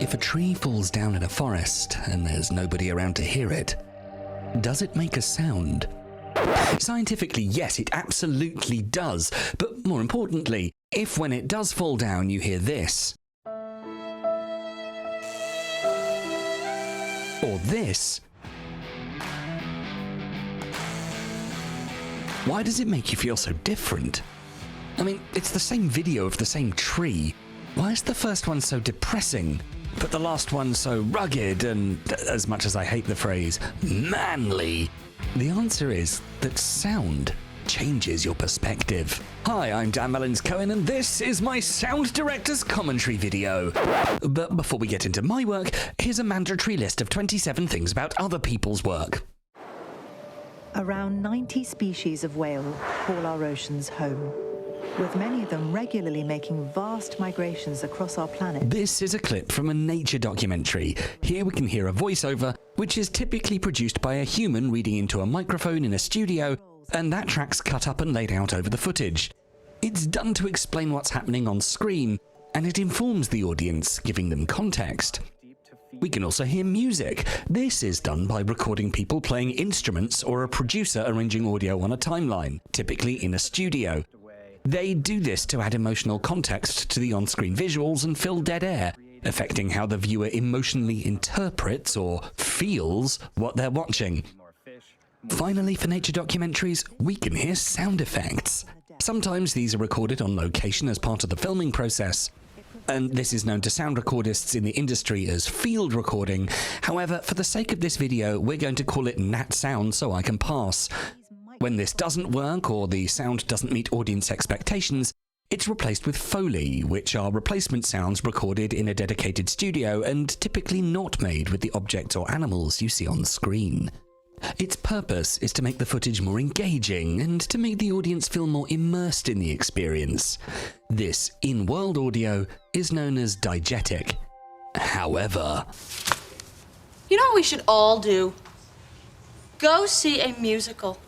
If a tree falls down in a forest and there's nobody around to hear it, does it make a sound? Scientifically, yes, it absolutely does. But more importantly, if when it does fall down you hear this, or this, why does it make you feel so different? I mean, it's the same video of the same tree. Why is the first one so depressing, but the last one so rugged and, as much as I hate the phrase, manly? The answer is that sound changes your perspective. Hi, I'm Dan Mullins-Cohen, and this is my Sound Director's Commentary video. But before we get into my work, here's a mandatory list of 27 things about other people's work. Around 90 species of whale call our oceans home, with many of them regularly making vast migrations across our planet. This is a clip from a nature documentary. Here we can hear a voiceover, which is typically produced by a human reading into a microphone in a studio, and that track's cut up and laid out over the footage. It's done to explain what's happening on screen, and it informs the audience, giving them context. We can also hear music. This is done by recording people playing instruments or a producer arranging audio on a timeline, typically in a studio. They do this to add emotional context to the on-screen visuals and fill dead air, affecting how the viewer emotionally interprets or feels what they're watching. Finally, for nature documentaries, we can hear sound effects. Sometimes these are recorded on location as part of the filming process, and this is known to sound recordists in the industry as field recording. However, for the sake of this video, we're going to call it nat sound so I can pass. When this doesn't work or the sound doesn't meet audience expectations, it's replaced with Foley, which are replacement sounds recorded in a dedicated studio and typically not made with the objects or animals you see on screen. Its purpose is to make the footage more engaging and to make the audience feel more immersed in the experience. This in-world audio is known as diegetic. However, you know what we should all do? Go see a musical.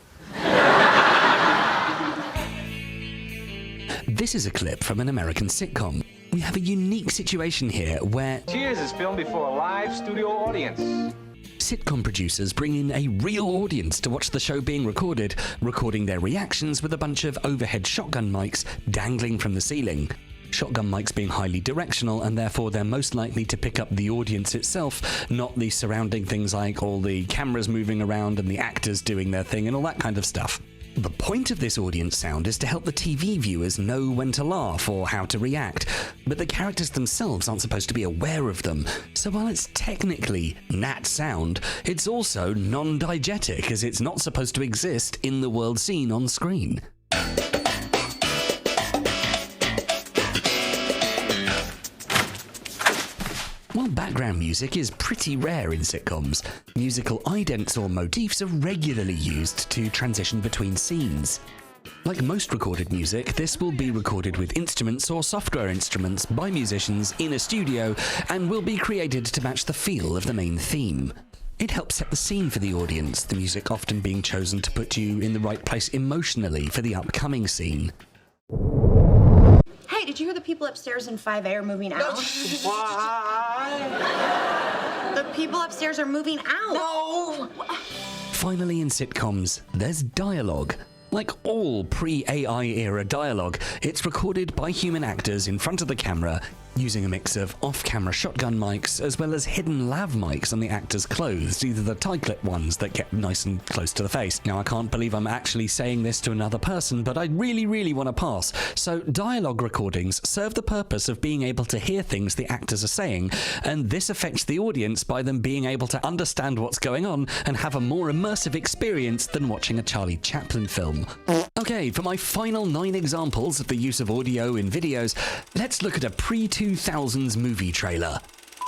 This is a clip from an American sitcom. We have a unique situation here where Cheers is filmed before a live studio audience. Sitcom producers bring in a real audience to watch the show being recorded, recording their reactions with a bunch of overhead shotgun mics dangling from the ceiling. Shotgun mics being highly directional, and therefore they're most likely to pick up the audience itself, not the surrounding things like all the cameras moving around and the actors doing their thing and all that kind of stuff. The point of this audience sound is to help the TV viewers know when to laugh or how to react, but the characters themselves aren't supposed to be aware of them. So while it's technically nat sound, it's also non-diegetic, as it's not supposed to exist in the world seen on screen. While background music is pretty rare in sitcoms, musical idents or motifs are regularly used to transition between scenes. Like most recorded music, this will be recorded with instruments or software instruments by musicians in a studio and will be created to match the feel of the main theme. It helps set the scene for the audience, the music often being chosen to put you in the right place emotionally for the upcoming scene. Hey, did you hear the people upstairs in 5A are moving out? Why? The people upstairs are moving out. No! Finally, in sitcoms, there's dialogue. Like all pre-AI era dialogue, it's recorded by human actors in front of the camera, using a mix of off-camera shotgun mics as well as hidden lav mics on the actors' clothes, either the tie-clip ones that get nice and close to the face. Now, I can't believe I'm actually saying this to another person, but I really want to pass. So, dialogue recordings serve the purpose of being able to hear things the actors are saying, and this affects the audience by them being able to understand what's going on and have a more immersive experience than watching a Charlie Chaplin film. Okay, for my final 9 examples of the use of audio in videos, let's look at a pre-2000s movie trailer.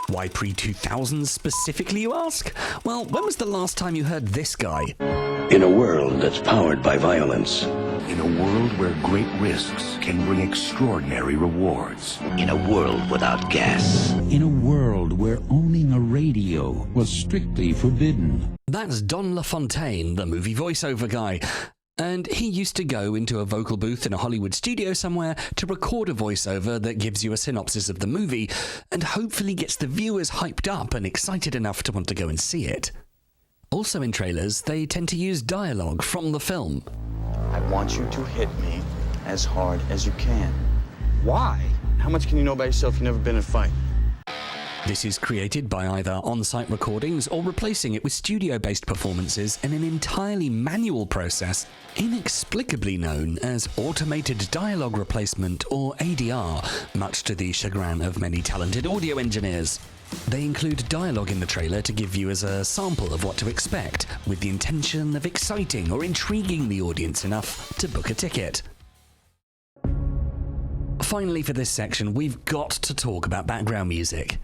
Why pre-2000s specifically, you ask? Well, when was the last time you heard this guy? In a world that's powered by violence. In a world where great risks can bring extraordinary rewards. In a world without gas. In a world where owning a radio was strictly forbidden. That's Don LaFontaine, the movie voiceover guy. And he used to go into a vocal booth in a Hollywood studio somewhere to record a voiceover that gives you a synopsis of the movie and hopefully gets the viewers hyped up and excited enough to want to go and see it. Also in trailers, they tend to use dialogue from the film. I want you to hit me as hard as you can. Why? How much can you know about yourself? You've never been in a fight. This is created by either on-site recordings or replacing it with studio-based performances in an entirely manual process inexplicably known as automated dialogue replacement or ADR, much to the chagrin of many talented audio engineers. They include dialogue in the trailer to give viewers a sample of what to expect, with the intention of exciting or intriguing the audience enough to book a ticket. Finally, for this section, we've got to talk about background music.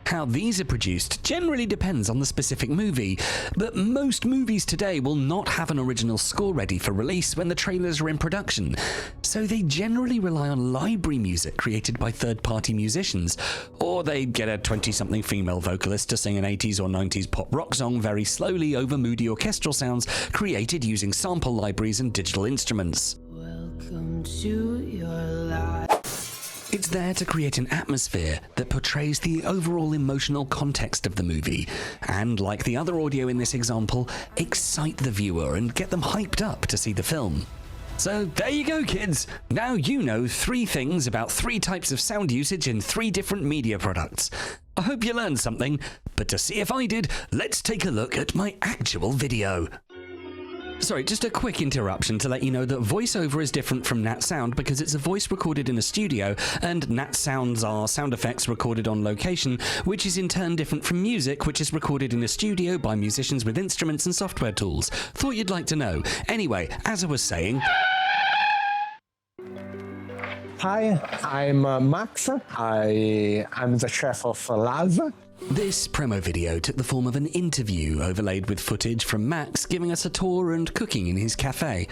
How these are produced generally depends on the specific movie, but most movies today will not have an original score ready for release when the trailers are in production, so they generally rely on library music created by third-party musicians, or they get a 20-something female vocalist to sing an 80s or 90s pop rock song very slowly over moody orchestral sounds created using sample libraries and digital instruments. Welcome to your life. It's there to create an atmosphere that portrays the overall emotional context of the movie, and like the other audio in this example, excite the viewer and get them hyped up to see the film. So there you go, kids! Now you know 3 things about 3 types of sound usage in 3 different media products. I hope you learned something, but to see if I did, let's take a look at my actual video. Sorry, just a quick interruption to let you know that voiceover is different from nat sound because it's a voice recorded in a studio, and nat sounds are sound effects recorded on location, which is in turn different from music, which is recorded in a studio by musicians with instruments and software tools. Thought you'd like to know. Anyway, as I was saying... Hi, I'm Max. I'm the chef of Laz. This promo video took the form of an interview overlaid with footage from Max giving us a tour and cooking in his cafe.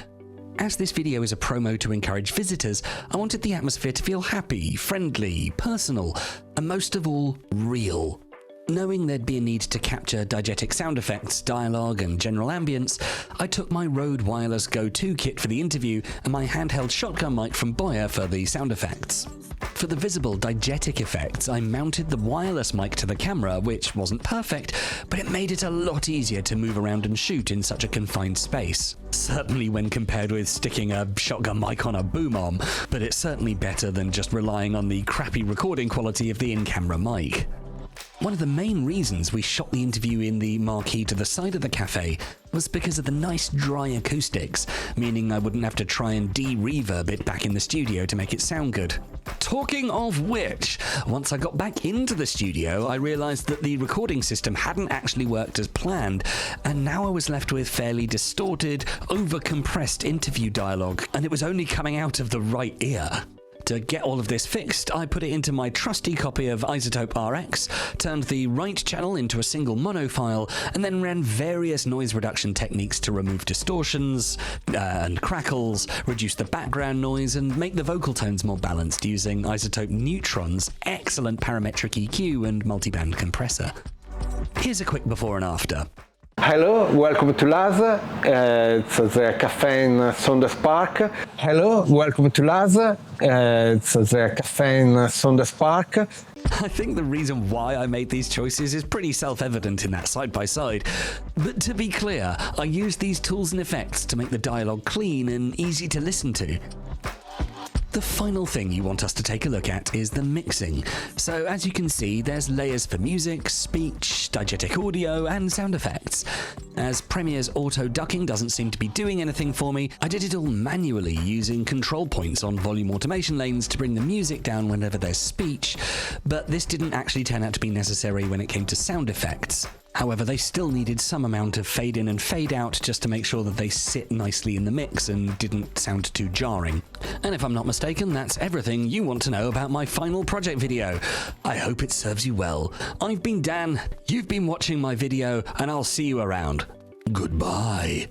As this video is a promo to encourage visitors, I wanted the atmosphere to feel happy, friendly, personal, and most of all, real. Knowing there'd be a need to capture diegetic sound effects, dialogue, and general ambience, I took my Rode Wireless Go 2 kit for the interview and my handheld shotgun mic from Boya for the sound effects. For the visible diegetic effects, I mounted the wireless mic to the camera, which wasn't perfect, but it made it a lot easier to move around and shoot in such a confined space. Certainly when compared with sticking a shotgun mic on a boom arm, but it's certainly better than just relying on the crappy recording quality of the in-camera mic. One of the main reasons we shot the interview in the marquee to the side of the cafe was because of the nice dry acoustics, meaning I wouldn't have to try and de-reverb it back in the studio to make it sound good. Talking of which, once I got back into the studio, I realized that the recording system hadn't actually worked as planned, and now I was left with fairly distorted, over-compressed interview dialogue, and it was only coming out of the right ear. To get all of this fixed, I put it into my trusty copy of Isotope RX, turned the right channel into a single mono file, and then ran various noise reduction techniques to remove distortions and crackles, reduce the background noise, and make the vocal tones more balanced using Isotope Neutron's excellent parametric EQ and multiband compressor. Here's a quick before and after. Hello, welcome to Laz. It's the cafe in Saunders Park. Hello, welcome to Laz. It's the cafe in Saunders Park. I think the reason why I made these choices is pretty self-evident in that side-by-side. But to be clear, I used these tools and effects to make the dialogue clean and easy to listen to. The final thing you want us to take a look at is the mixing. So as you can see, there's layers for music, speech, diegetic audio, and sound effects. As Premiere's auto ducking doesn't seem to be doing anything for me, I did it all manually using control points on volume automation lanes to bring the music down whenever there's speech, but this didn't actually turn out to be necessary when it came to sound effects. However, they still needed some amount of fade in and fade out just to make sure that they sit nicely in the mix and didn't sound too jarring. And if I'm not mistaken, that's everything you want to know about my final project video. I hope it serves you well. I've been Dan, you've been watching my video, and I'll see you around. Goodbye.